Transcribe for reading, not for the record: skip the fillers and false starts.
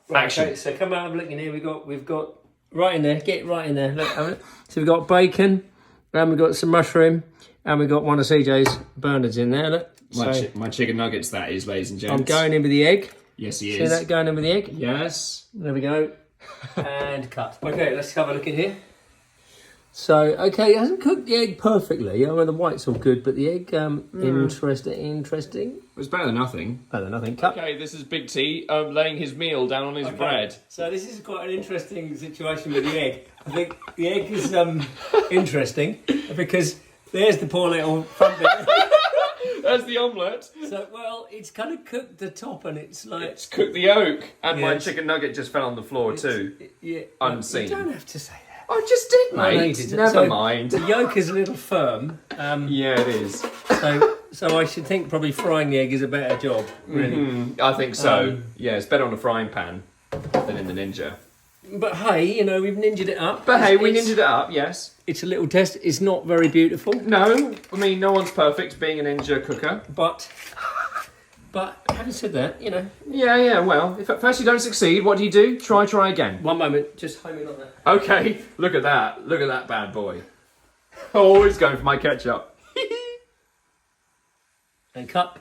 Right, Action. okay, so come out and look in here. We've got right in there. Get right in there. Look, so we've got bacon, and we've got some mushroom, and we've got one of CJ's burners in there. Look. My chicken nuggets, that is, ladies and gents. I'm going in with the egg. Yes, he See is. that going in with the egg? Yes. There we go. And cut. Okay, let's have a look in here. So, okay, it hasn't cooked the egg perfectly. I mean, the white's all good, but the egg, interesting. It was better than nothing. Better than nothing. Cut. Okay, this is Big T laying his meal down on his bread. So this is quite an interesting situation with the egg. I think the egg is interesting because there's the poor little front bit. There's the omelette. So, well, it's kind of cooked the top and it's like... It's cooked the yolk. And my Yes. chicken nugget just fell on the floor too. Yeah, Unseen. You don't have to say that. I just did, I mate. needed to. Never So, mind. The yolk is a little firm. Yeah, it is. So I should think probably frying the egg is a better job, really. I think so. Yeah, it's better on a frying pan than in the Ninja. But hey, we've ninjaed it up. But hey, we ninjaed it up, yes. It's a little test. It's not very beautiful. No, I mean, no one's perfect being a Ninja cooker. But having said that, Yeah, well, if at first you don't succeed, what do? Try again. One moment, just home in on that. Okay, look at that bad boy. Always going for my ketchup. And cut.